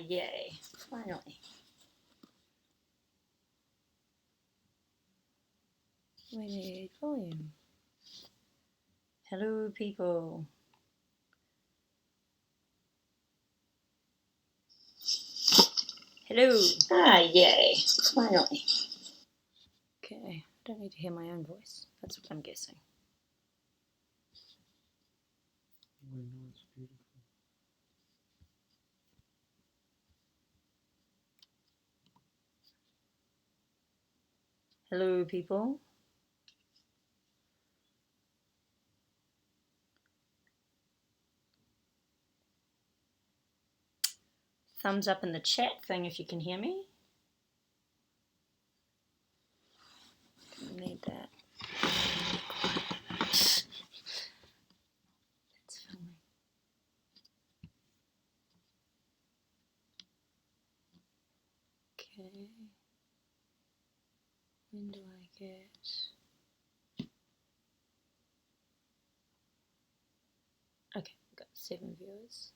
yay, finally. We need volume. Hello, people. Hello. Yay, finally. Okay, I don't need to hear my own voice. That's what I'm guessing. We know it's beautiful. Hello, people. Thumbs up in the chat thing if you can hear me. Need that. That's filming. Okay. When do I get... Okay, I've got 7 viewers.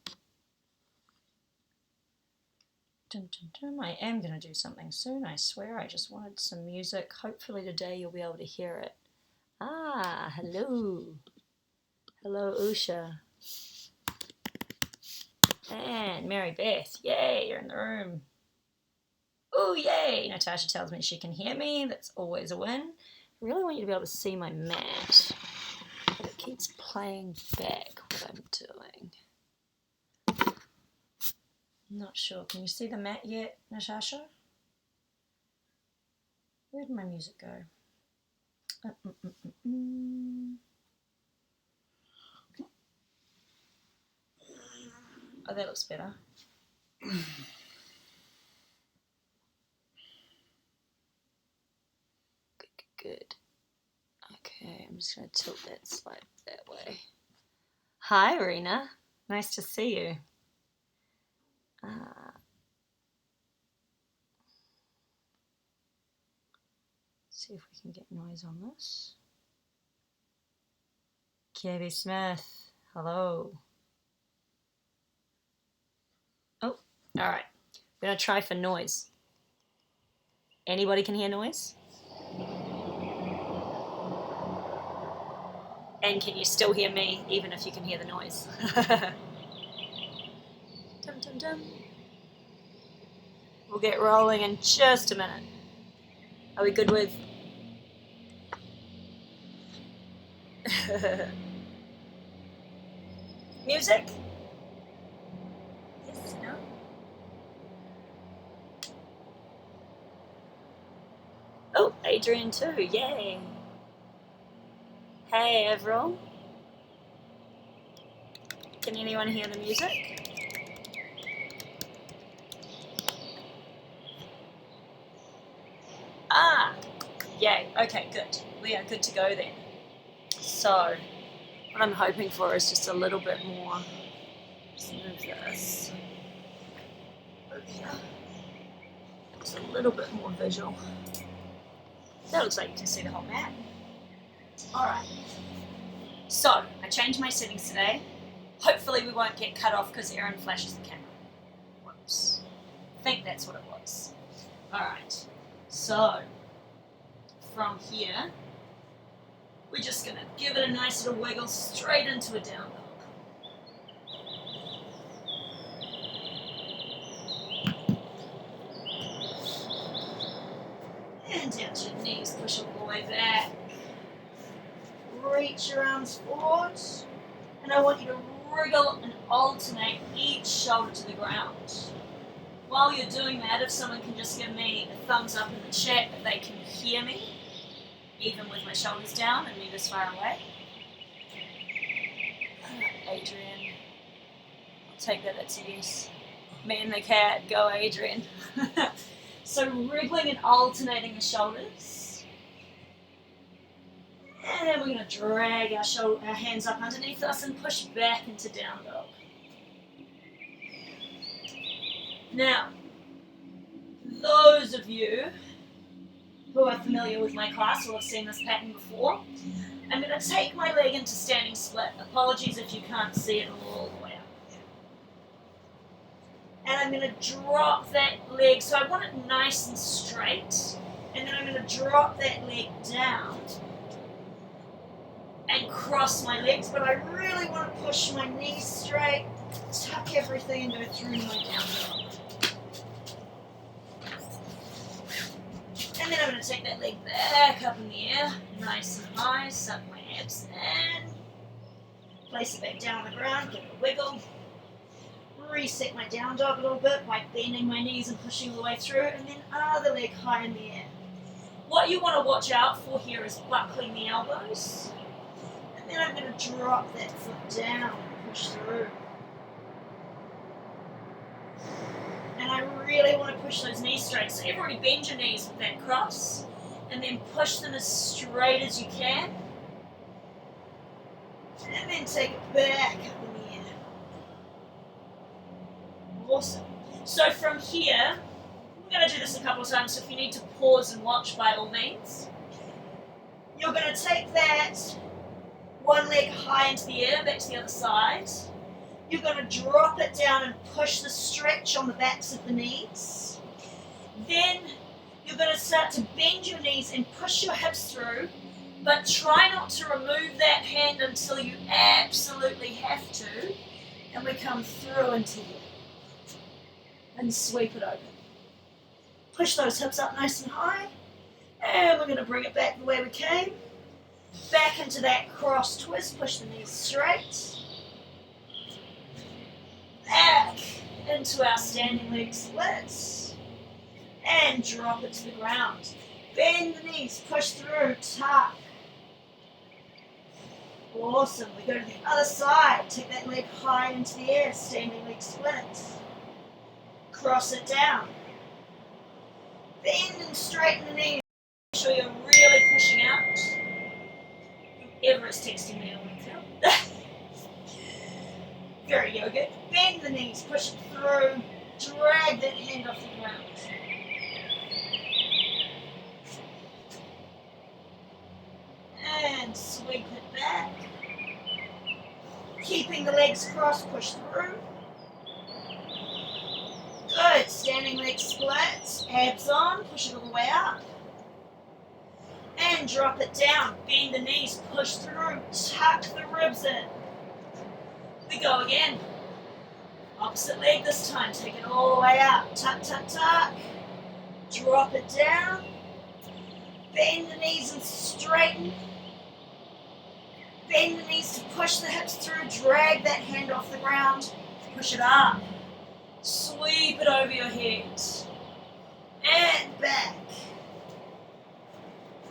Dun, dun, dun. I am going to do something soon, I swear. I just wanted some music. Hopefully today you'll be able to hear it. Ah, hello. Hello, Usha. And Mary Beth. Yay, you're in the room. Oh, yay. Natasha tells me she can hear me. That's always a win. I really want you to be able to see my mat. But it keeps playing back what I'm doing. Not sure. Can you see the mat yet, Natasha? Where did my music go? Oh, that looks better. Good. Okay, I'm just going to tilt that slide that way. Hi, Rena. Nice to see you. See if we can get noise on this. KB Smith, hello. Oh, all right. We're going to try for noise. Anybody can hear noise? And can you still hear me, even if you can hear the noise? Dum, dum, dum. We'll get rolling in just a minute. Are we good with... music? Yes, no? Oh, Adrian too, yay. Hey, everyone. Can anyone hear the music? Ah, yay, okay, good. We are good to go then. So, what I'm hoping for is just a little bit more. Just move this over here. Just a little bit more visual. That looks like you can see the whole map. Alright. So, I changed my settings today. Hopefully we won't get cut off because Erin flashes the camera. Whoops. I think that's what it was. Alright. So, from here, we're just going to give it a nice little wiggle straight into a down dog. And down to your knees, push all the way back. Reach your arms forward. And I want you to wriggle and alternate each shoulder to the ground. While you're doing that, if someone can just give me a thumbs up in the chat that they can hear me, even with my shoulders down and me this far away. Adrian. I'll take that, that's a yes. Me and the cat, go Adrian. So wriggling and alternating the shoulders. And then we're going to drag our hands up underneath us and push back into down dog. Now, those of you who are familiar with my class will have seen this pattern before. I'm going to take my leg into standing split. Apologies if you can't see it all the way up. And I'm going to drop that leg, so I want it nice and straight, and then I'm going to drop that leg down and cross my legs, but I really want to push my knees straight, tuck everything and go through my down dog. And then I'm going to take that leg back up in the air, nice and high, suck my abs in, place it back down on the ground, give it a wiggle, reset my down dog a little bit by bending my knees and pushing all the way through, and then other leg high in the air. What you want to watch out for here is buckling the elbows, and then I'm going to drop that foot down and push through. And I really want to push those knees straight. So everybody bend your knees with that cross, and then push them as straight as you can. And then take it back up in the air. Awesome. So from here, we're going to do this a couple of times, so if you need to pause and watch, by all means. You're going to take that one leg high into the air, back to the other side. You're going to drop it down and push the stretch on the backs of the knees. Then you're going to start to bend your knees and push your hips through, but try not to remove that hand until you absolutely have to. And we come through into here and sweep it open. Push those hips up nice and high, and we're going to bring it back the way we came. Back into that cross twist, push the knees straight. Back into our standing leg splits and drop it to the ground. Bend the knees, push through, tuck. Awesome. We go to the other side. Take that leg high into the air, standing leg splits. Cross it down. Bend and straighten the knees. Make sure you're really pushing out. Whoever is texting me on WhatsApp. Very yogic. Bend the knees, push it through, drag that hand off the ground. And sweep it back. Keeping the legs crossed, push through. Good. Standing leg split, abs on, push it all the way up. And drop it down. Bend the knees, push through, tuck the ribs in. We go again. Opposite leg this time. Take it all the way up. Tuck, tuck, tuck. Drop it down. Bend the knees and straighten. Bend the knees to push the hips through. Drag that hand off the ground. Push it up. Sweep it over your head. And back.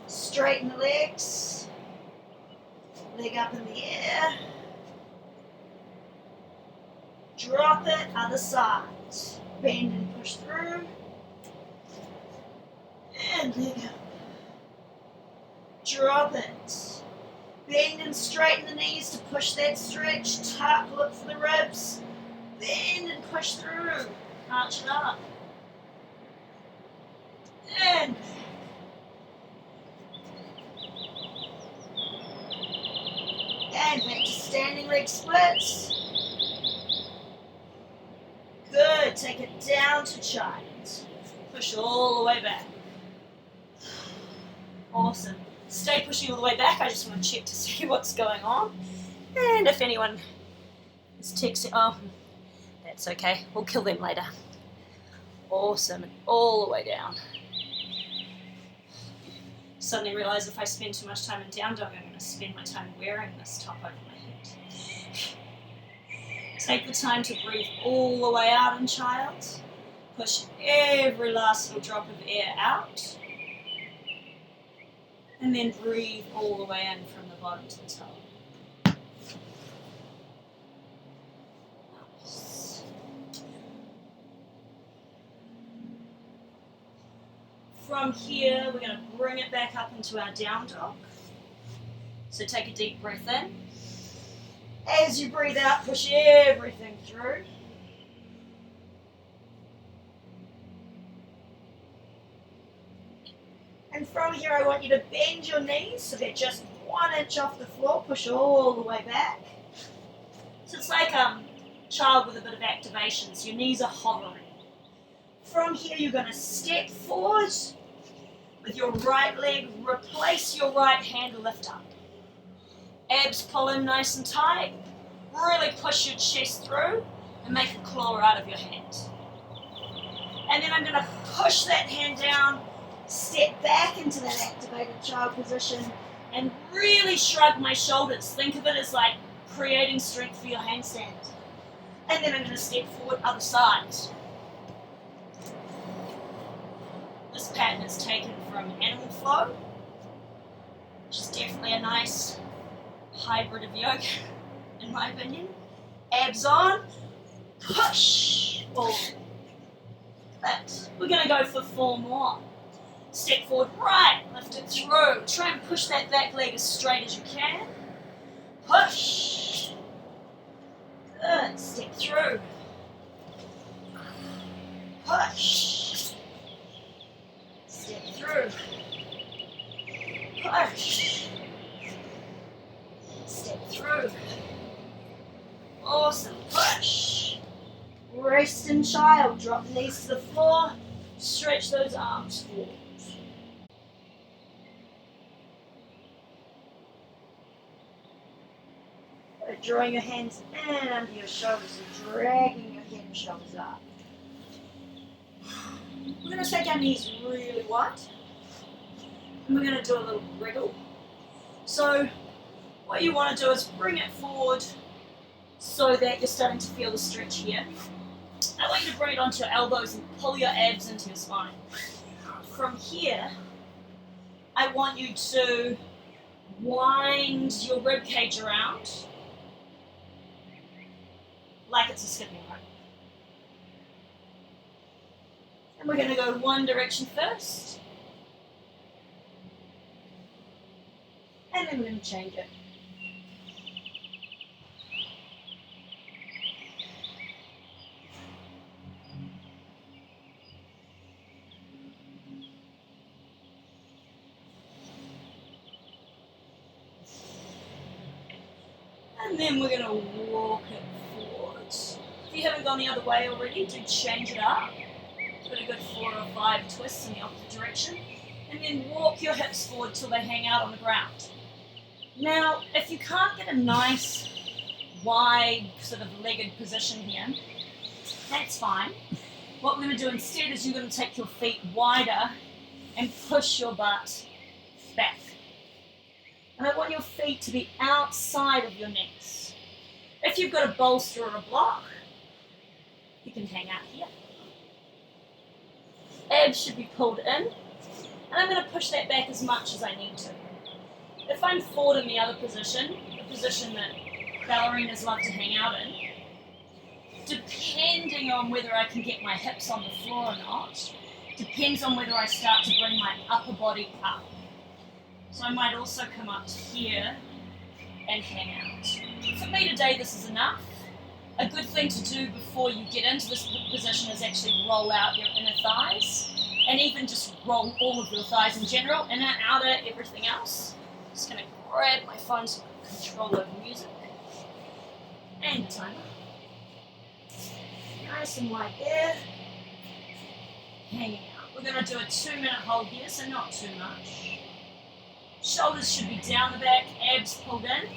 Straighten the legs. Leg up in the air. Drop it, other side. Bend and push through. And leg up. Drop it. Bend and straighten the knees to push that stretch. Tuck, look for the ribs. Bend and push through. Arch it up. And back. And back to standing leg splits. Good. Take it down to giant. Push all the way back. Awesome. Stay pushing all the way back. I just want to check to see what's going on. And if anyone is texting, oh, that's okay. We'll kill them later. Awesome. All the way down. Suddenly realise if I spend too much time in down dog, I'm going to spend my time wearing this top over my head. Take the time to breathe all the way out in child. Push every last little drop of air out. And then breathe all the way in from the bottom to the top. Nice. From here, we're going to bring it back up into our down dog. So take a deep breath in. As you breathe out, push everything through. And from here, I want you to bend your knees so they're just 1 inch off the floor. Push all the way back. So it's like child with a bit of activation, so your knees are hovering. From here, you're going to step forward with your right leg, replace your right hand, lift up. Abs pull in nice and tight, really push your chest through and make a claw out of your hand. And then I'm going to push that hand down, step back into that activated child position and really shrug my shoulders. Think of it as like creating strength for your handstand. And then I'm going to step forward other side. This pattern is taken from Animal Flow, which is definitely a nice hybrid of yoga, in my opinion. Abs on, push, forward. That. We're going to go for 4 more. Step forward, right, lift it through. Try and push that back leg as straight as you can. Push. Good. Step through. Push. Step through. Push. Step through. Awesome. Push. Rest in child. Drop the knees to the floor. Stretch those arms forward. Drawing your hands in under your shoulders and dragging your head and shoulders up. We're going to take our knees really wide. And we're going to do a little wriggle. So what you want to do is bring it forward so that you're starting to feel the stretch here. I want you to bring it onto your elbows and pull your abs into your spine. From here, I want you to wind your rib cage around like it's a skipping rope. And we're going to go one direction first. And then we're going to change it. And then we're going to walk it forwards. If you haven't gone the other way already, do change it up. Give it a good 4 or 5 twists in the opposite direction. And then walk your hips forward till they hang out on the ground. Now, if you can't get a nice, wide, sort of legged position here, that's fine. What we're going to do instead is you're going to take your feet wider and push your butt back. And I want your feet to be outside of your knees. If you've got a bolster or a block, you can hang out here. Abs should be pulled in, and I'm going to push that back as much as I need to. If I'm forward in the other position, the position that ballerinas love to hang out in, depending on whether I can get my hips on the floor or not, depends on whether I start to bring my upper body up. So I might also come up to here and hang out. For me today, this is enough. A good thing to do before you get into this position is actually roll out your inner thighs, and even just roll all of your thighs in general, inner, outer, everything else. Just going to grab my phone so I can control over music. And the timer. Nice and wide there. Hanging out. We're going to do a 2-minute hold here, so not too much. Shoulders should be down the back, abs pulled in,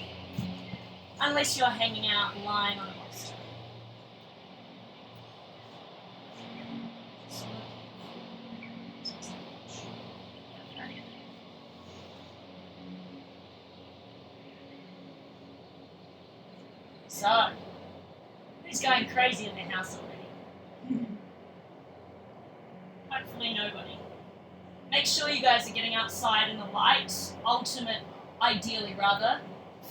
unless you're hanging out lying on a bolster. So, who's going crazy in their house already? Hopefully nobody. Make sure you guys are getting outside in the light. Ideally rather,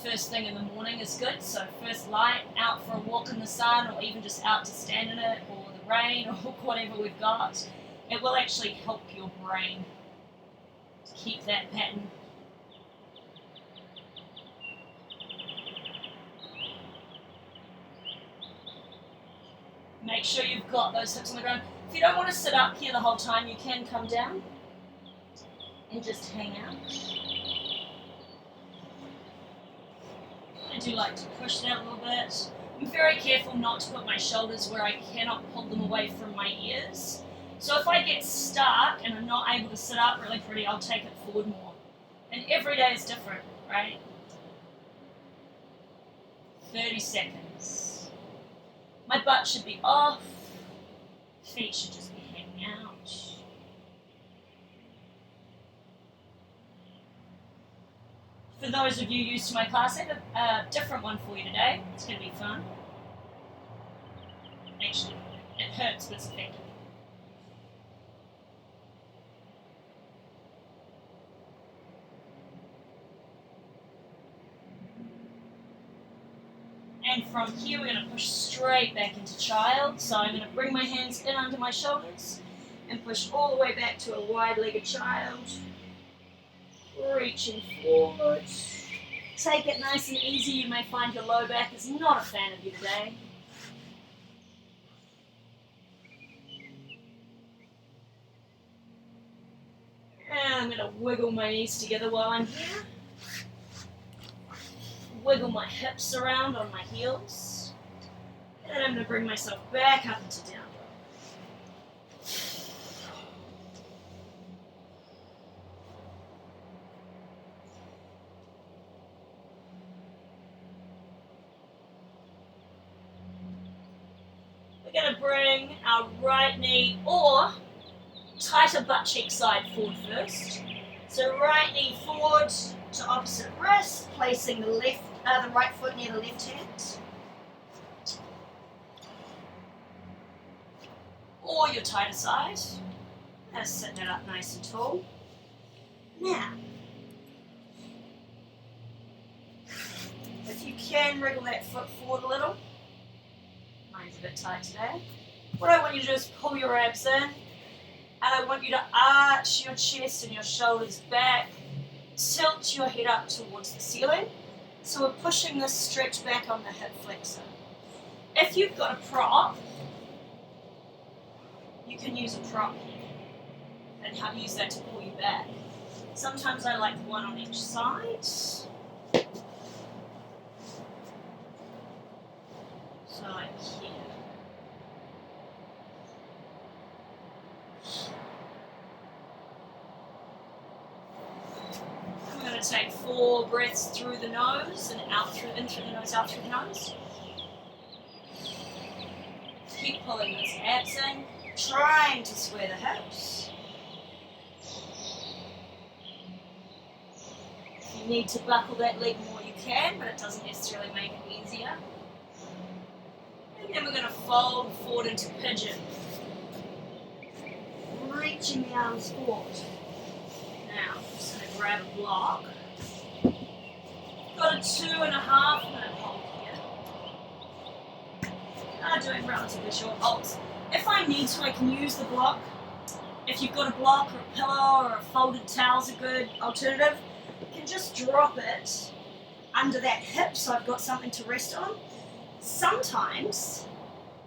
first thing in the morning is good. So first light, out for a walk in the sun, or even just out to stand in it, or the rain, or whatever we've got. It will actually help your brain to keep that pattern. Make sure you've got those hips on the ground. If you don't want to sit up here the whole time, you can come down and just hang out. I do like to push that a little bit. I'm very careful not to put my shoulders where I cannot pull them away from my ears. So if I get stuck and I'm not able to sit up really pretty, I'll take it forward more. And every day is different, right? 30 seconds. My butt should be off. Feet should just be hanging out. For those of you used to my class, I have a different one for you today. It's going to be fun. Actually, it hurts, but it's effective. And from here, we're going to push straight back into child. So I'm going to bring my hands in under my shoulders and push all the way back to a wide-legged child. Reaching forward. Take it nice and easy. You may find your low back is not a fan of you today. And I'm going to wiggle my knees together while I'm here. Wiggle my hips around on my heels. And I'm going to bring myself back up into down dog. We're going to bring our right knee or tighter butt cheek side forward first. So right knee forward to opposite wrist, placing the right foot near the left hand. Or your tighter side. Let's set that up nice and tall. Now, if you can wriggle that foot forward a little. Mine's a bit tight today. What I want you to do is pull your abs in, and I want you to arch your chest and your shoulders back, tilt your head up towards the ceiling. So we're pushing this stretch back on the hip flexor. If you've got a prop, you can use a prop here and use that to pull you back. Sometimes I like one on each side. So like here. I'm going to take 4 breaths through the nose and in through the nose, out through the nose. Keep pulling those abs in, trying to square the hips. If you need to buckle that leg more, you can, but it doesn't necessarily make it easier. And then we're going to fold forward into pigeon. Reaching the arms forward. Now, I'm just going to grab a block. Got a 2.5 minute hold here. I'm doing relatively short holds. If I need to, I can use the block. If you've got a block or a pillow or a folded towel is a good alternative. You can just drop it under that hip so I've got something to rest on. Sometimes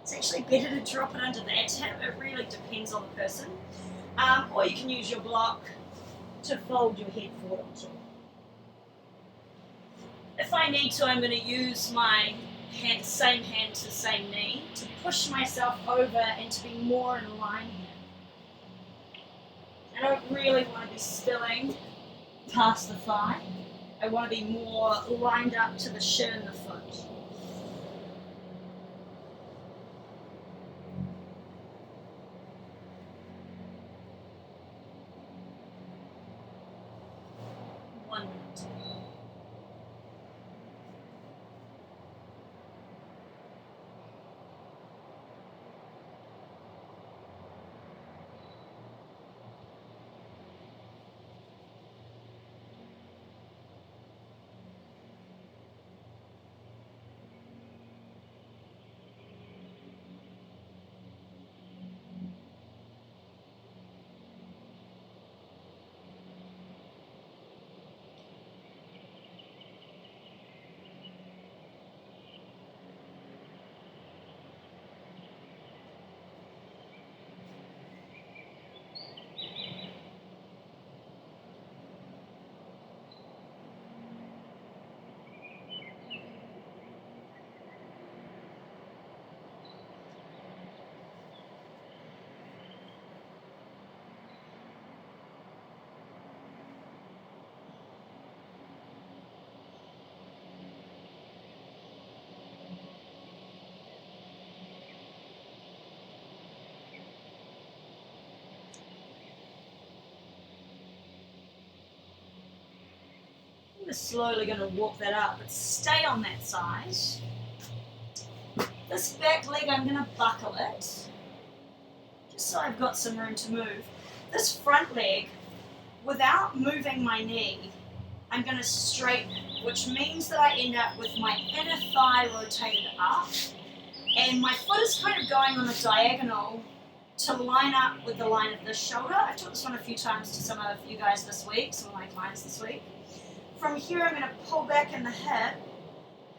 it's actually better to drop it under that hip. It really depends on the person. Or you can use your block to fold your head forward onto. If I need to, I'm going to use my same hand to same knee to push myself over and to be more in line here. I don't really want to be spilling past the thigh. I want to be more lined up to the shin and the foot. just slowly going to walk that up, but stay on that side. This back leg, I'm going to buckle it, just so I've got some room to move. This front leg, without moving my knee, I'm going to straighten it, which means that I end up with my inner thigh rotated up, and my foot is kind of going on a diagonal to line up with the line of this shoulder. I've taught this one a few times to some of you guys this week, some of my clients this week. From here, I'm going to pull back in the hip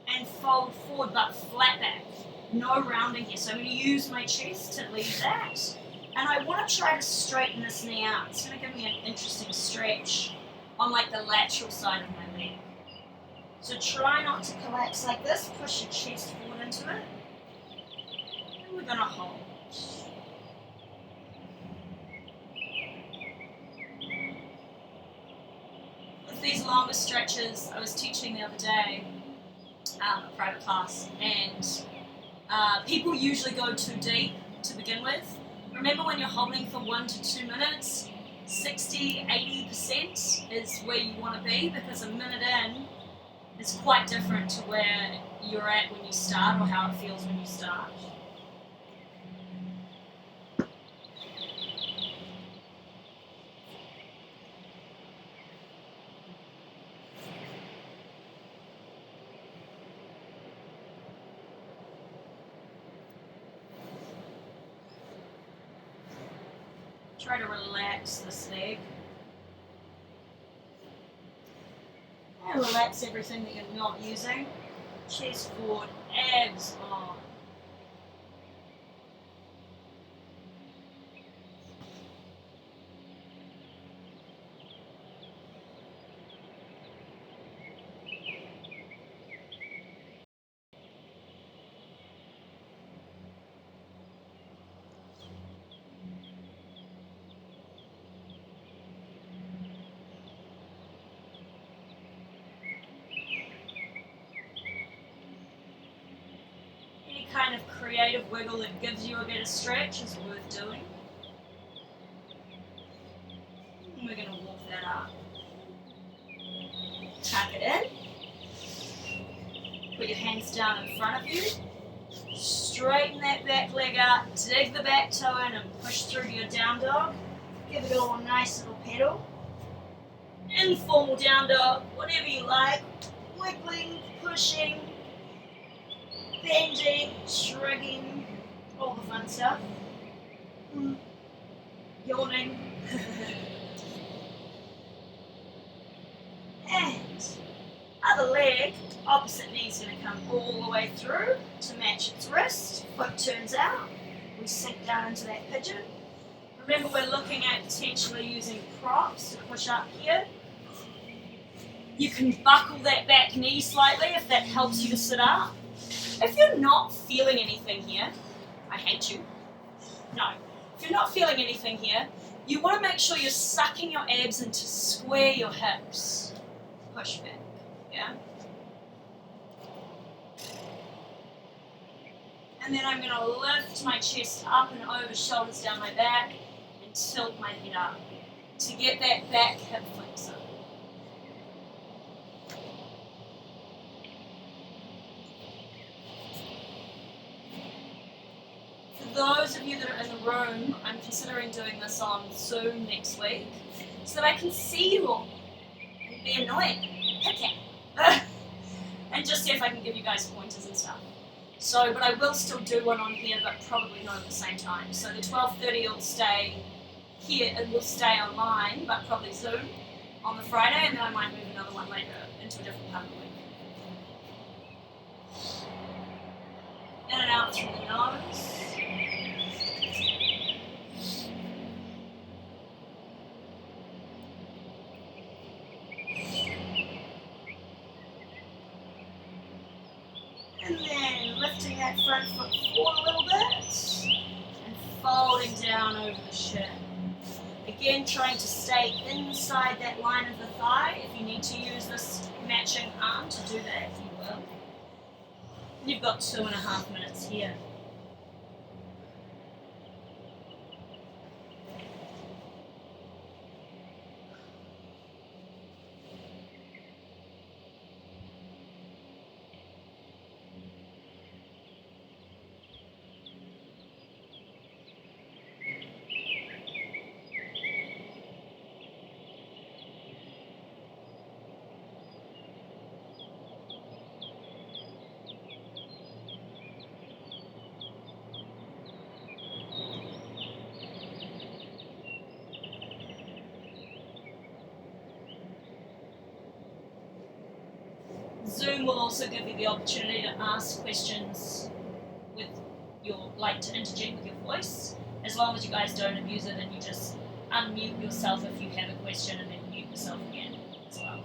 and fold forward, but flat back. No rounding here. So I'm going to use my chest to lead that. And I want to try to straighten this knee out. It's going to give me an interesting stretch on like the lateral side of my leg. So try not to collapse like this. Push your chest forward into it. And we're going to hold. With these longer stretches, I was teaching the other day, a private class, and people usually go too deep to begin with. Remember, when you're holding for 1 to 2 minutes, 60-80% is where you want to be, because a minute in is quite different to where you're at when you start or how it feels when you start. Try to relax this leg. And relax everything that you're not using. Chest forward, abs on. Kind of creative wiggle that gives you a bit of stretch is worth doing. And we're going to walk that up. Tuck it in. Put your hands down in front of you. Straighten that back leg out. Dig the back toe in and push through to your down dog. Give it all a nice little pedal. Informal down dog, whatever you like. Wiggling, pushing, bending, shrugging, all the fun stuff. Yawning. And other leg, opposite knee's going to come all the way through to match its wrist. Foot turns out. We sink down into that pigeon. Remember, we're looking at potentially using props to push up here. You can buckle that back knee slightly if that helps you to sit up. If you're not feeling anything here, I hate you. No. If you're not feeling anything here, you want to make sure you're sucking your abs in to square your hips. Push back. Yeah? And then I'm going to lift my chest up and over, shoulders down my back, and tilt my head up to get that back hip flexor. Those of you that are in the room, I'm considering doing this on Zoom next week so that I can see you all and be annoying. Okay. And just see if I can give you guys pointers and stuff. So, but I will still do one on here, but probably not at the same time. So the 12:30 will stay here, it will stay online, but probably Zoom on the Friday, and then I might move another one later into a different part of the week. In and out through the nose. And then lifting that front foot forward a little bit and folding down over the shin. Again, trying to stay inside that line of the thigh. If you need to use this matching arm to do that, you will. You've got 2.5 minutes here. Zoom will also give you the opportunity to ask questions with your, like to interject with your voice, as long as you guys don't abuse it and you just unmute yourself if you have a question and then mute yourself again as well.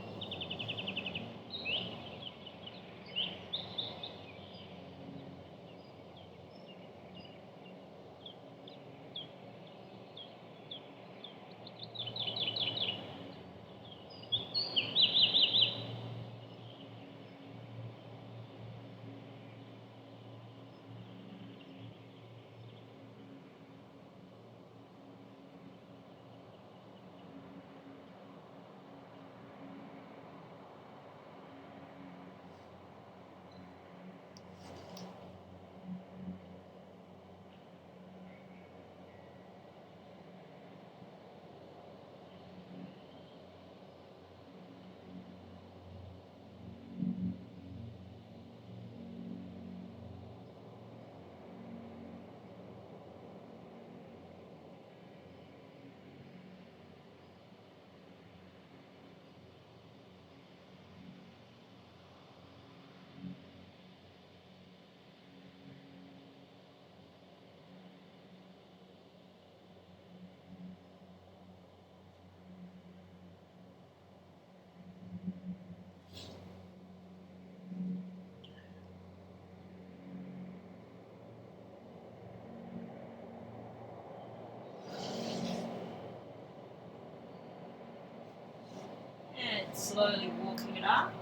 And slowly walking it up.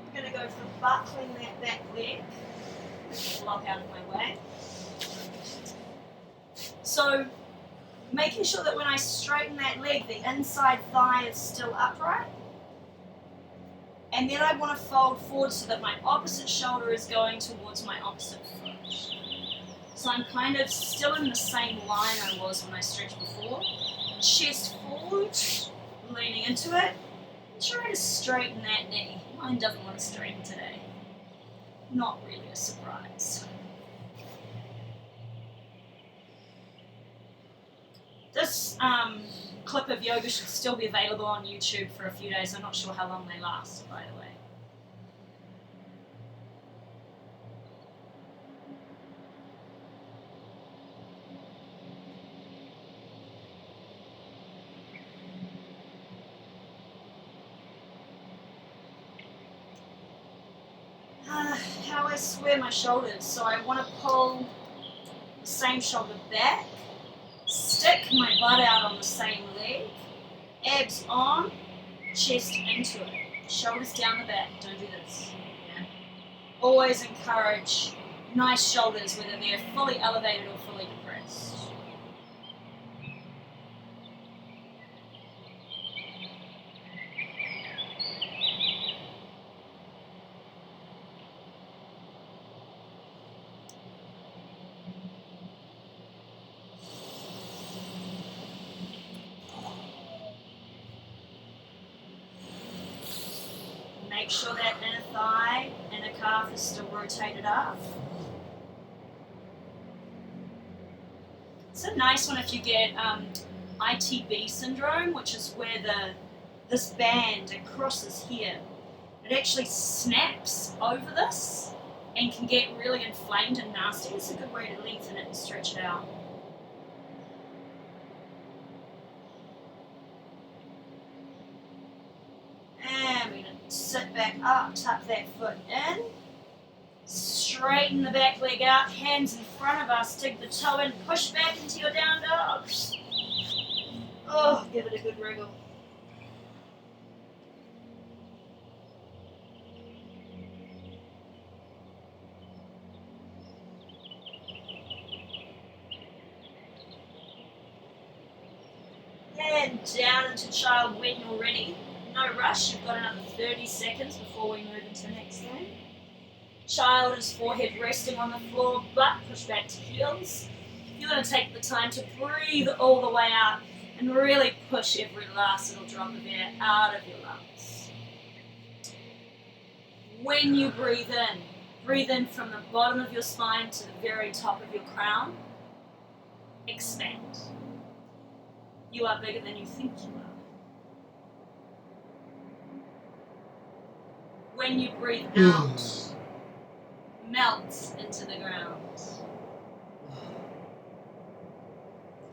I'm going to go for buckling that back leg. Block out of my way. So, making sure that when I straighten that leg, the inside thigh is still upright. And then I want to fold forward so that my opposite shoulder is going towards my opposite foot. So I'm kind of still in the same line I was when I stretched before. Chest forward, leaning into it. Try to straighten that knee. Mine doesn't want to straighten today. Not really a surprise. This clip of yoga should still be available on YouTube for a few days. I'm not sure how long they last, by the way. How I square my shoulders. So I want to pull the same shoulder back, stick my butt out on the same leg, abs on, chest into it, shoulders down the back. Don't do this. Yeah. Always encourage nice shoulders, whether they're fully elevated or fully depressed. Make sure that inner thigh, inner calf is still rotated up. It's a nice one if you get ITB syndrome, which is where this band, it crosses here. It actually snaps over this and can get really inflamed and nasty. It's a good way to lengthen it and stretch it out. And we're going to sit back up, tuck that foot in, straighten the back leg out, hands in front of us, dig the toe in, push back into your down dog. Oh, give it a good wriggle. And down into child when you're ready. No rush, you've got another 30 seconds before we move into the next thing. Child is forehead resting on the floor, butt pushed back to heels. You're going to take the time to breathe all the way out and really push every last little drop of air out of your lungs. When you breathe in from the bottom of your spine to the very top of your crown. Expand. You are bigger than you think you are. when you breathe out, melts into the ground.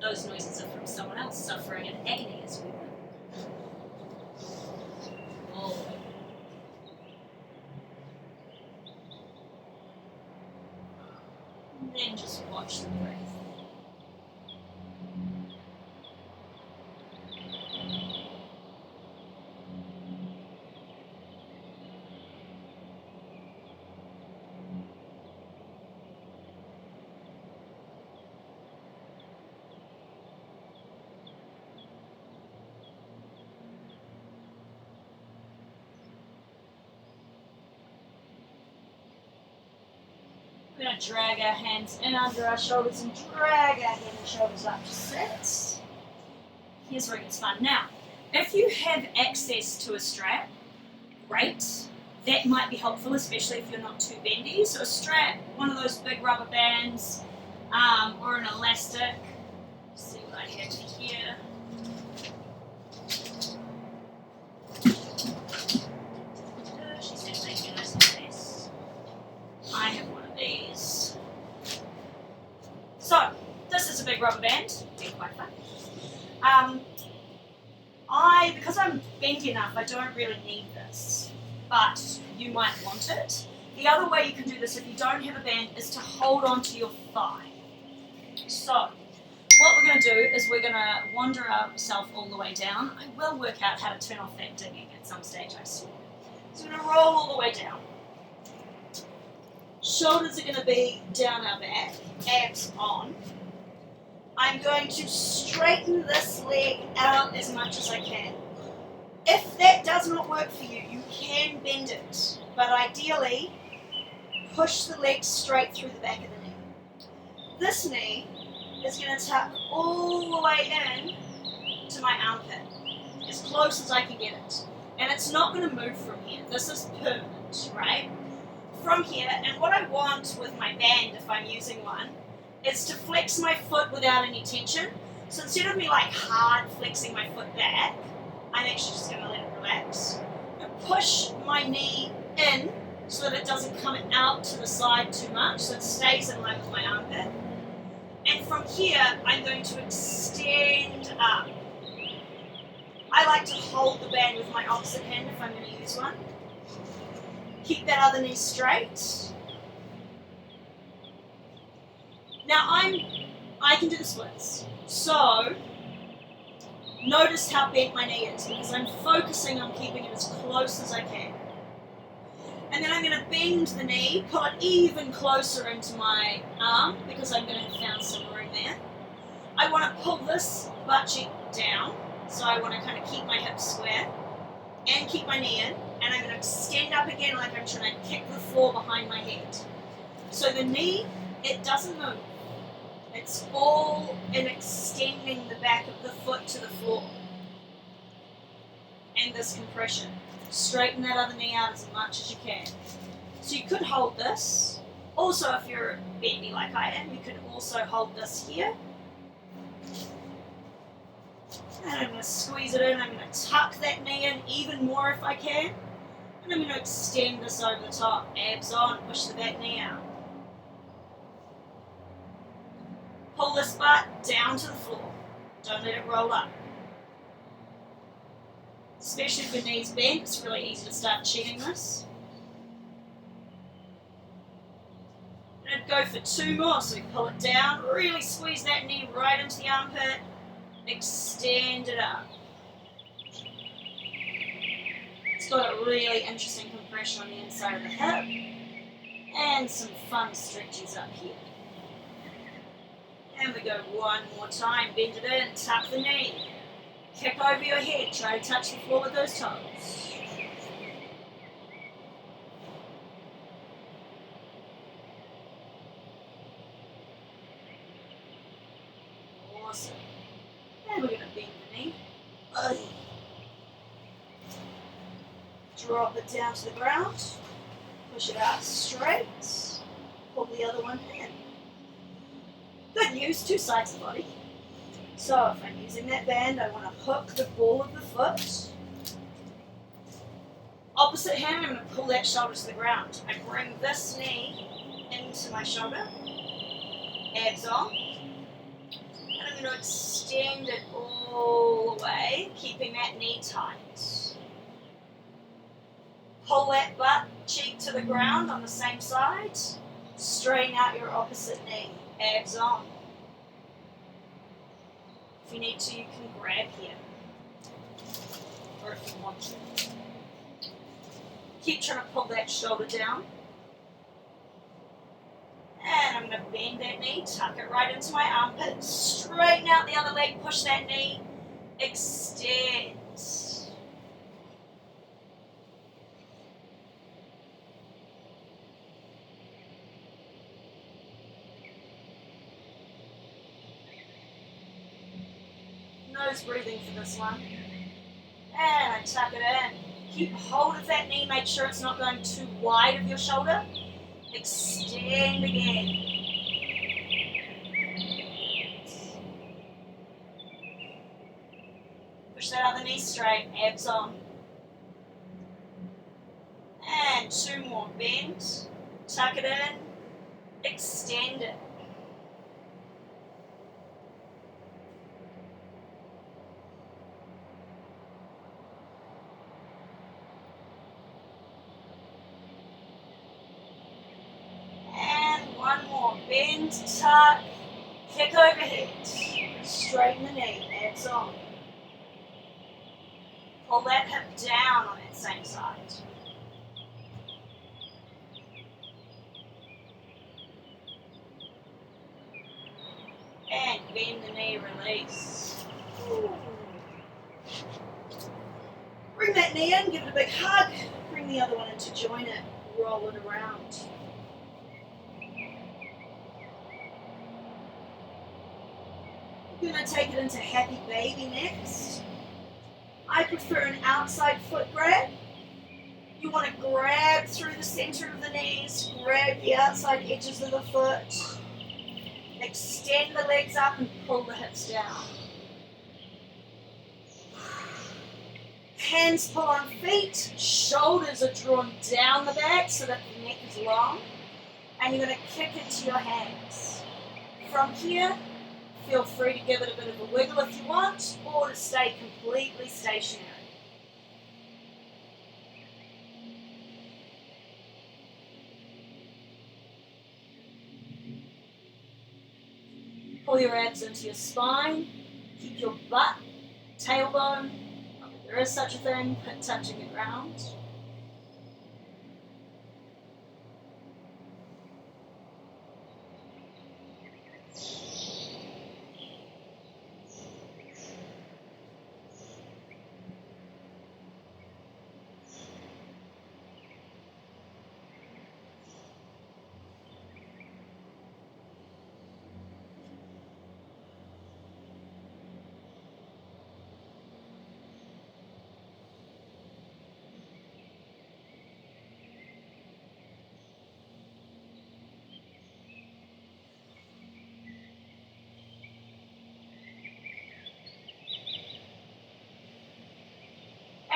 Those noises are from someone else suffering in agony as we work. All the way. And then just watch the breath. We're going to drag our hands in under our shoulders and drag our head and shoulders up to sit. Here's where it gets fun. Now, if you have access to a strap, great. That might be helpful, especially if you're not too bendy. So a strap, one of those big rubber bands, or an elastic. Let's see what I have here. She said thank you, nice and nice. I have one of these. So, this is a big rubber band. They're quite fun. Because I'm bendy enough, I don't really need this, but you might want it. The other way you can do this if you don't have a band is to hold onto your thigh. So, what we're going to do is we're going to wander ourselves all the way down. I will work out how to turn off that dinging at some stage, I swear. So we're going to roll all the way down. Shoulders are going to be down our back, abs on. I'm going to straighten this leg out as much as I can. If that does not work for you, you can bend it, but ideally, push the leg straight through the back of the knee. This knee is going to tuck all the way in to my armpit, as close as I can get it. And it's not going to move from here. This is permanent, right? From here, and what I want with my band, if I'm using one, is to flex my foot without any tension. So instead of me like hard flexing my foot back, I'm actually just going to let it relax. And push my knee in so that it doesn't come out to the side too much, so it stays in line with my armpit. And from here, I'm going to extend up. I like to hold the band with my opposite hand if I'm going to use one. Keep that other knee straight. Now I can do the splits. So notice how bent my knee is because I'm focusing on keeping it as close as I can. And then I'm going to bend the knee, pull it even closer into my arm because I'm going to have found some room there. I want to pull this butt cheek down, so I want to kind of keep my hips square and keep my knee in. And I'm going to extend up again like I'm trying to kick the floor behind my head. So the knee, it doesn't move. It's all in extending the back of the foot to the floor. And this compression. Straighten that other knee out as much as you can. So you could hold this. Also, if you're bendy like I am, you can also hold this here. And I'm going to squeeze it in. I'm going to tuck that knee in even more if I can. And I'm going to extend this over the top. Abs on, push the back knee out. Pull this butt down to the floor. Don't let it roll up. Especially if your knee's bent, it's really easy to start cheating this. And go for 2 more, so we pull it down, really squeeze that knee right into the armpit, extend it up. It's got a really interesting compression on the inside of the hip, and some fun stretches up here. And we go one more time, bend it in, tuck the knee. Kick over your head, try to touch the floor with those toes. Awesome. And we're going to bend the knee. Drop it down to the ground. Push it out straight. Pull the other one in. Good news, 2 sides of the body. So if I'm using that band, I want to hook the ball of the foot Opposite hand, I'm going to pull that shoulder to the ground. I bring this knee into my shoulder, abs on, and I'm going to extend it all the way, keeping that knee tight. Pull that butt cheek to the ground on the same side, straighten out your opposite knee, abs on. If you need to, you can grab here, or if you want to. Keep trying to pull that shoulder down. And I'm going to bend that knee, tuck it right into my armpit, straighten out the other leg, push that knee, extend. Nose breathing for this one. And I tuck it in. Keep hold of that knee, make sure it's not going too wide of your shoulder. Extend again. Push that other knee straight, abs on. And 2 more. Bend, tuck it in, extend it. One more, bend, tuck, kick overhead, straighten the knee, abs on. Pull that hip down on that same side. And bend the knee, release. Ooh. Bring that knee in, give it a big hug, bring the other one in to join it, roll it around. We're going to take it into happy baby next. I prefer an outside foot grab. You want to grab through the center of the knees, grab the outside edges of the foot, extend the legs up and pull the hips down. Hands pull on feet, shoulders are drawn down the back so that the neck is long, and you're going to kick into your hands. From here, feel free to give it a bit of a wiggle if you want, or to stay completely stationary. Pull your abs into your spine, keep your butt, tailbone, if there is such a thing, touching the ground.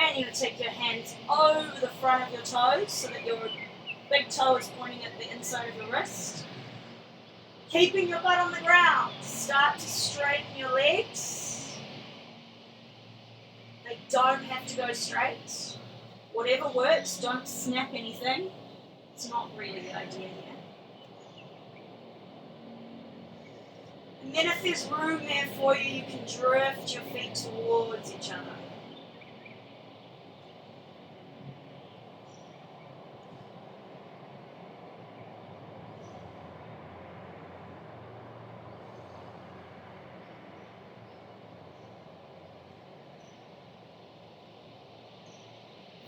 And you're going to take your hands over the front of your toes so that your big toe is pointing at the inside of your wrist. Keeping your butt on the ground, start to straighten your legs. They don't have to go straight. Whatever works, don't snap anything. It's not really the idea here. And then if there's room there for you, you can drift your feet towards each other.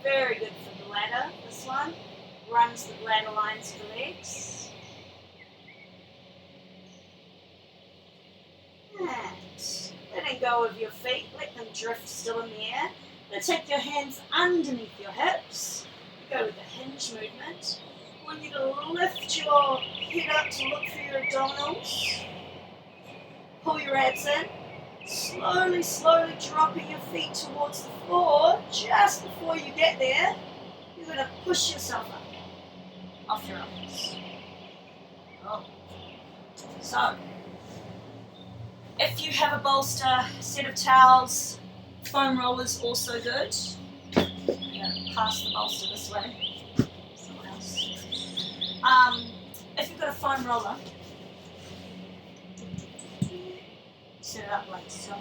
Very good for the bladder, this one. Runs the bladder lines of the legs. And letting go of your feet, let them drift still in the air. Now take your hands underneath your hips. Go with the hinge movement. I want you to lift your head up to look for your abdominals. Pull your abs in. Slowly dropping your feet towards the floor just before you get there. You're going to push yourself up off your elbows. Oh. So, if you have a bolster, set of towels, foam rollers also good. Yeah, pass the bolster this way. Someone else. If you've got a foam roller, set it up like so.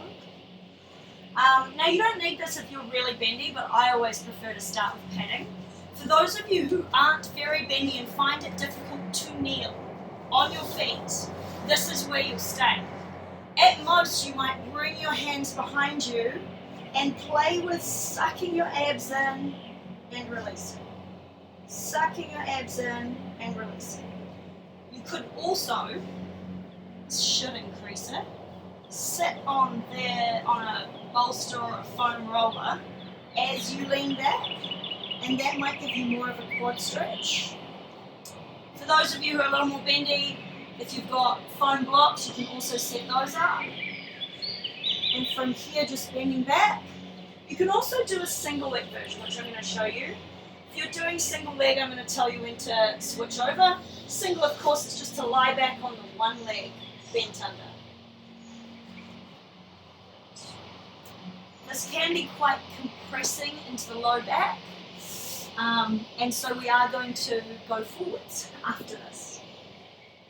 Now you don't need this if you're really bendy, but I always prefer to start with padding. For those of you who aren't very bendy and find it difficult to kneel on your feet, this is where you'll stay. At most, you might bring your hands behind you and play with sucking your abs in and releasing. Sucking your abs in and releasing. You could also, should increase it, sit on a bolster or a foam roller as you lean back, and that might give you more of a quad stretch. For those of you who are a little more bendy, if you've got foam blocks, you can also set those up. And from here, just bending back. You can also do a single leg version, which I'm going to show you. If you're doing single leg, I'm going to tell you when to switch over. Single, of course, is just to lie back on the one leg, bent under. This can be quite compressing into the low back, and so we are going to go forwards after this.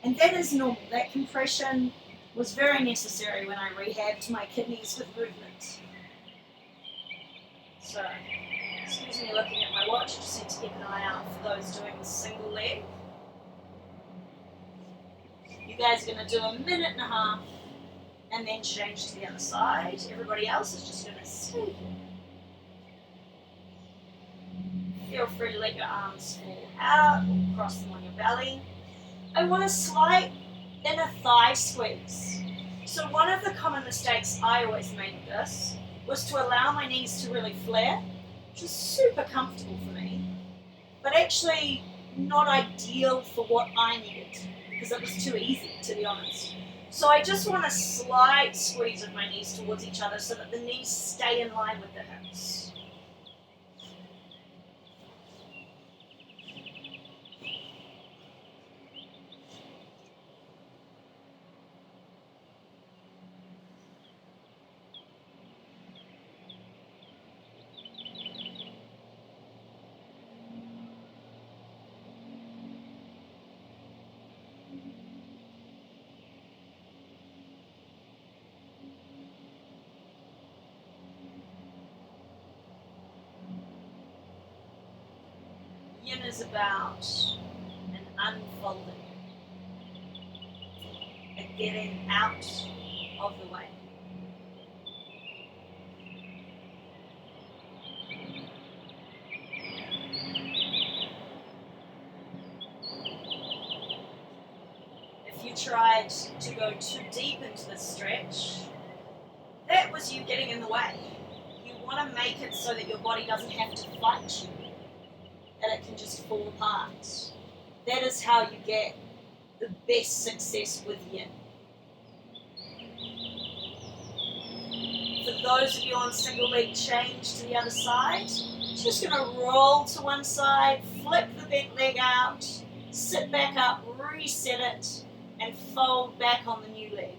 And that is normal. That compression was very necessary when I rehabbed my kidneys with movement. So, excuse me looking at my watch, just need to keep an eye out for those doing the single leg. You guys are going to do a minute and a half and then change to the other side. Everybody else is just going to stay here. Feel free to let your arms fall out or cross them on your belly. I want a slight inner thigh squeeze. So one of the common mistakes I always made with this was to allow my knees to really flare, which is super comfortable for me, but actually not ideal for what I needed because it was too easy, to be honest. So I just want a slight squeeze of my knees towards each other so that the knees stay in line with the hips. Yin is about an unfolding, a getting out of the way. If you tried to go too deep into the stretch, that was you getting in the way. You want to make it so that your body doesn't have to fight you, that it can just fall apart. That is how you get the best success with yin. For those of you on single leg, change to the other side. Just going to roll to one side, flip the bent leg out, sit back up, reset it, and fold back on the new leg.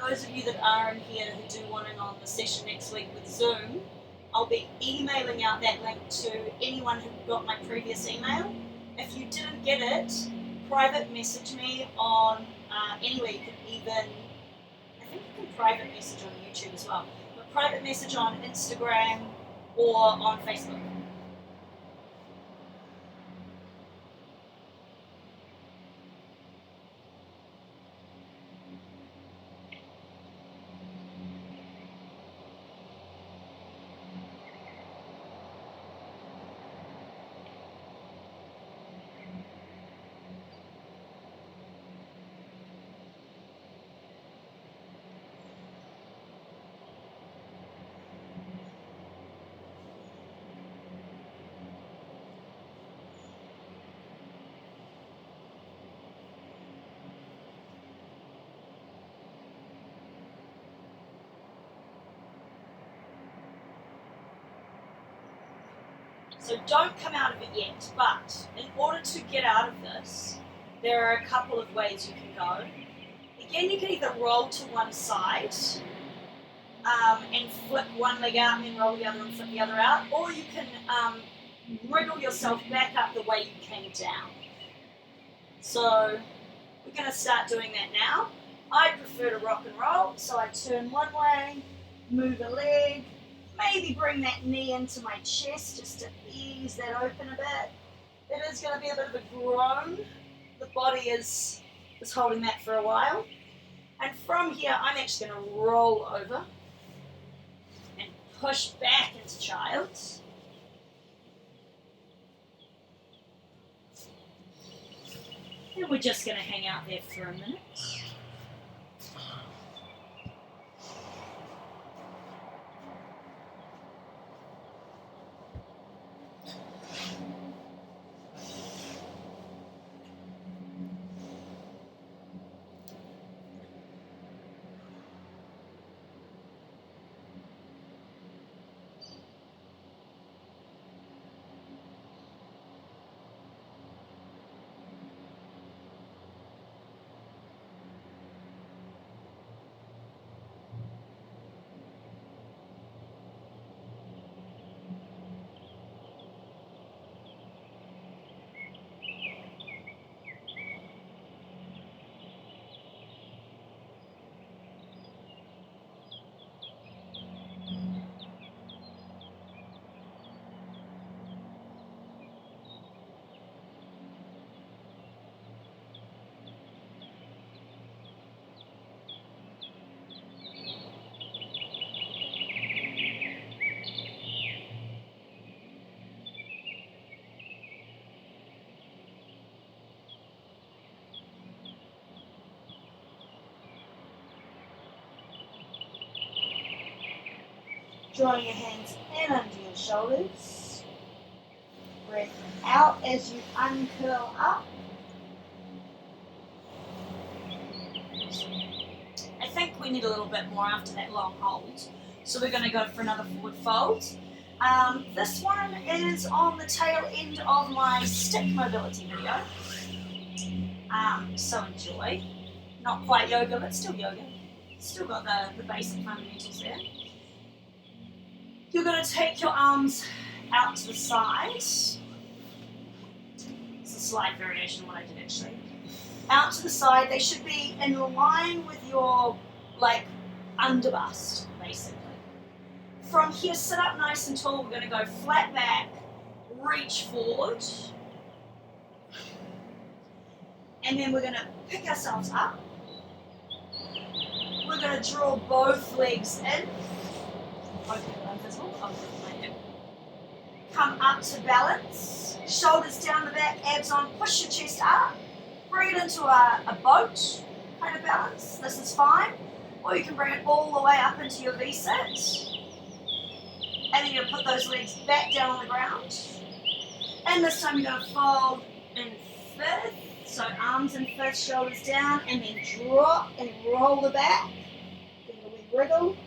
Those of you that are in here who do want in on the session next week with Zoom, I'll be emailing out that link to anyone who got my previous email. If you didn't get it, private message me on anywhere. You can even, I think you can private message on YouTube as well, but private message on Instagram or on Facebook. So don't come out of it yet, but in order to get out of this, there are a couple of ways you can go. Again, you can either roll to one side and flip one leg out and then roll the other and flip the other out, or you can wriggle yourself back up the way you came down. So we're going to start doing that now. I prefer to rock and roll, so I turn one way, move a leg, maybe bring that knee into my chest just to ease that open a bit. It is going to be a bit of a groan. The body is holding that for a while. And from here, I'm actually going to roll over and push back into child. And we're just going to hang out there for a minute. Drawing your hands in under your shoulders. Breath out as you uncurl up. I think we need a little bit more after that long hold. So we're going to go for another forward fold. This one is on the tail end of my stick mobility video. So enjoy. Not quite yoga, but still yoga. Still got the basic fundamentals there. You're going to take your arms out to the side. It's a slight variation of what I did actually. Out to the side, they should be in line with your underbust, basically. From here, sit up nice and tall. We're going to go flat back, reach forward. And then we're going to pick ourselves up. We're going to draw both legs in. Come up to balance, shoulders down the back, abs on, push your chest up, bring it into a boat kind of balance. This is fine. Or you can bring it all the way up into your V-sit. And then you're going to put those legs back down on the ground. And this time you're going to fold in fifth. So arms in fifth, shoulders down, and then drop and roll the back. Give it a wee wriggle.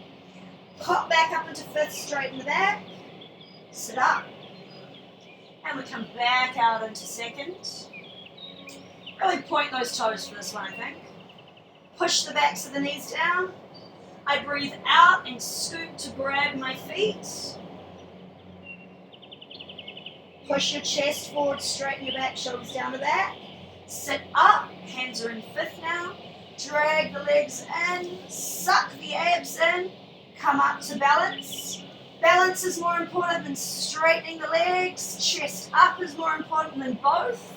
Pop back up into fifth, straighten the back. Sit up. And we come back out into second. Really point those toes for this one, I think. Push the backs of the knees down. I breathe out and scoop to grab my feet. Push your chest forward, straighten your back, shoulders down the back. Sit up, hands are in fifth now. Drag the legs in, suck the abs in, come up to balance. Balance is more important than straightening the legs. Chest up is more important than both.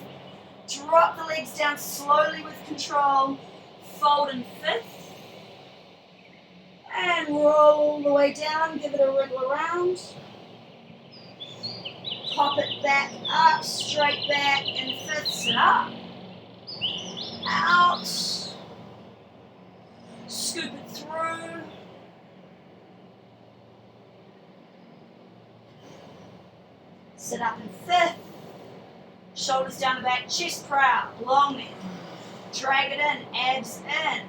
Drop the legs down slowly with control. Fold in fifth. And roll the way down. Give it a wriggle around. Pop it back up, straight back in fifth. Sit up. Out. Scoop it through. Sit up in fifth. Shoulders down the back, chest proud, long neck. Drag it in, abs in.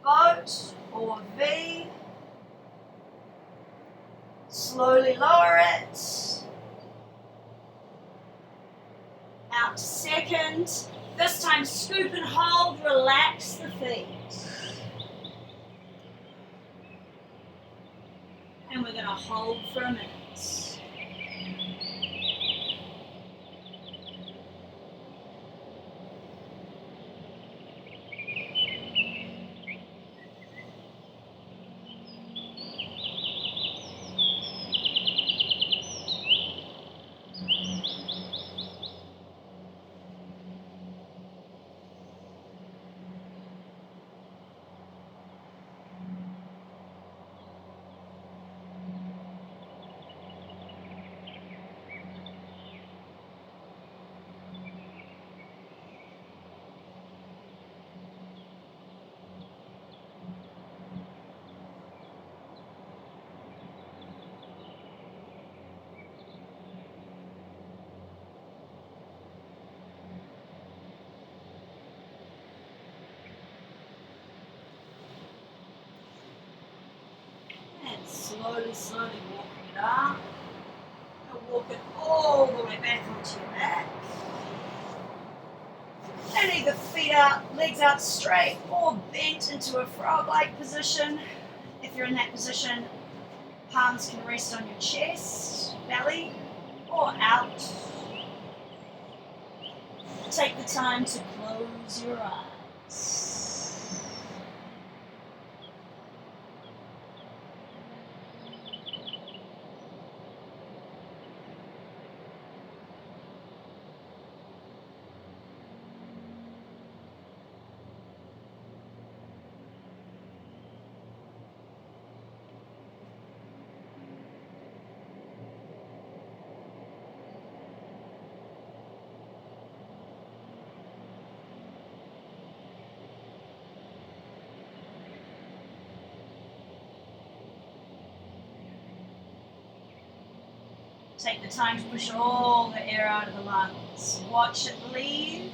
Boat or V. Slowly lower it. out to second. This time scoop and hold, relax the feet. And we're going to hold for a minute. Slowly walking it up. And walk it all the way back onto your back. And either feet out, legs out straight, or bent into a frog-like position. If you're in that position, palms can rest on your chest, belly, or out. Take the time to close your eyes. Take the time to push all the air out of the lungs. Watch it leave.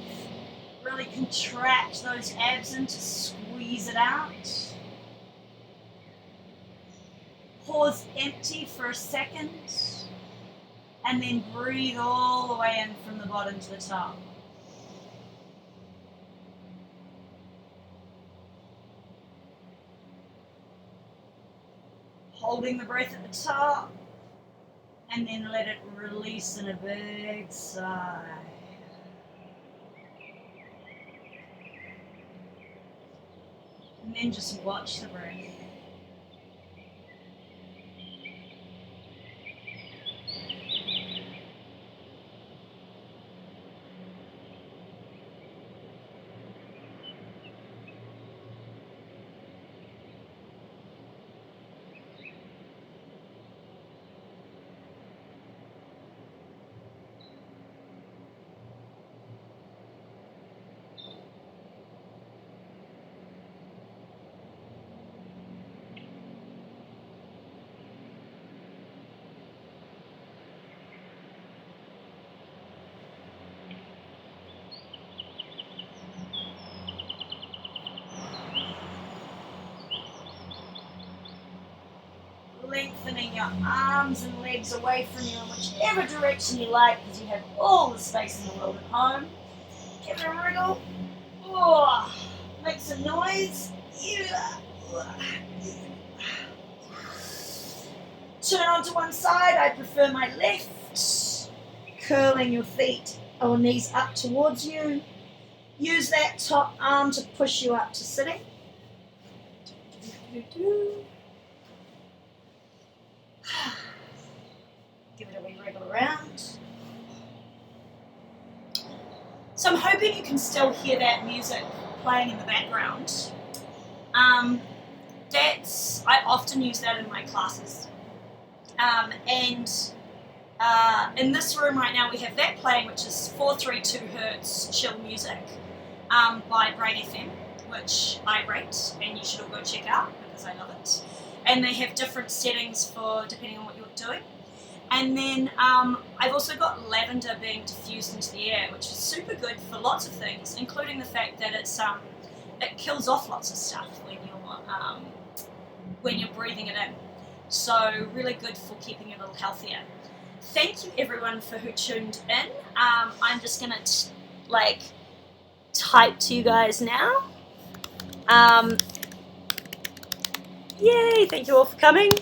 Really contract those abs in to squeeze it out. Pause empty for a second. And then breathe all the way in from the bottom to the top. Holding the breath at the top. And then let it release in a big sigh. And then just watch the breath. Lengthening your arms and legs away from you in whichever direction you like, because you have all the space in the world at home. Give it a wriggle. Oh, make some noise. Turn onto one side. I prefer my left. Curling your feet or knees up towards you. Use that top arm to push you up to sitting. Give it a wee wriggle around. So I'm hoping you can still hear that music playing in the background. I often use that in my classes. In this room right now we have that playing, which is 432 Hertz chill music by Brain FM, which I rate and you should all go check out because I love it. And they have different settings for depending on what you're doing. And then I've also got lavender being diffused into the air, which is super good for lots of things, including the fact that it kills off lots of stuff when you're breathing it in. So really good for keeping you a little healthier. thank you everyone for who tuned in. I'm just gonna type to you guys now. Yay! Thank you all for coming.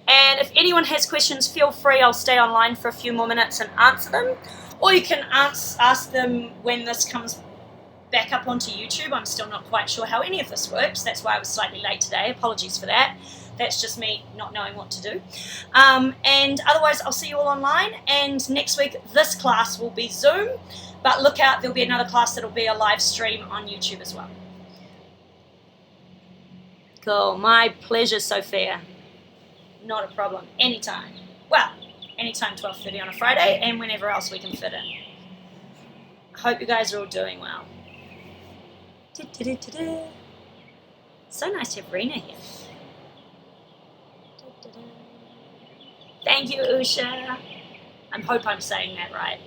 And if anyone has questions, feel free. I'll stay online for a few more minutes and answer them. Or you can ask them when this comes back up onto YouTube. I'm still not quite sure how any of this works. That's why I was slightly late today. Apologies for that. That's just me not knowing what to do. And otherwise, I'll see you all online. And next week, this class will be Zoom. But look out, there'll be another class that'll be a live stream on YouTube as well. Cool. My pleasure, Sophia. Not a problem. Anytime. Well, anytime 12:30 on a Friday and whenever else we can fit in. I hope you guys are all doing well. So nice to have Rena here. Thank you, Usha. I hope I'm saying that right.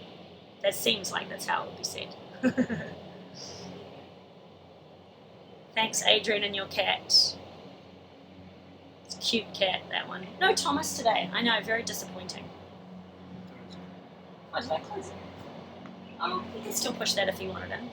That seems like that's how it would be said. Thanks, Adrian, and your cat. It's a cute cat, that one. No Thomas today. I know, very disappointing. Oh, did I close it? Oh, you can still push that if you wanted in.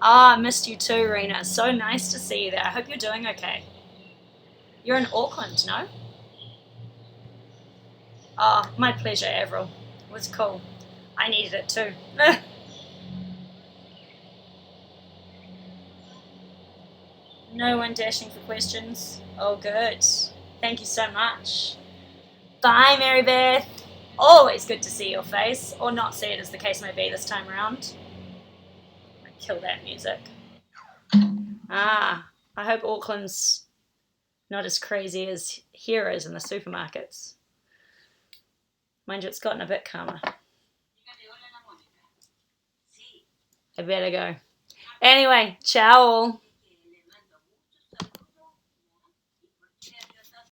Ah, I missed you too, Rena. So nice to see you there. I hope you're doing okay. You're in Auckland, no? Oh, my pleasure, Avril. It was cool. I needed it too. No one dashing for questions. Oh, good. Thank you so much. Bye, Mary Beth. Always good to see your face, or not see it as the case may be this time around. Kill that music. I hope Auckland's not as crazy as here is in the supermarkets. Mind you, it's gotten a bit calmer. I better go. Anyway, ciao all.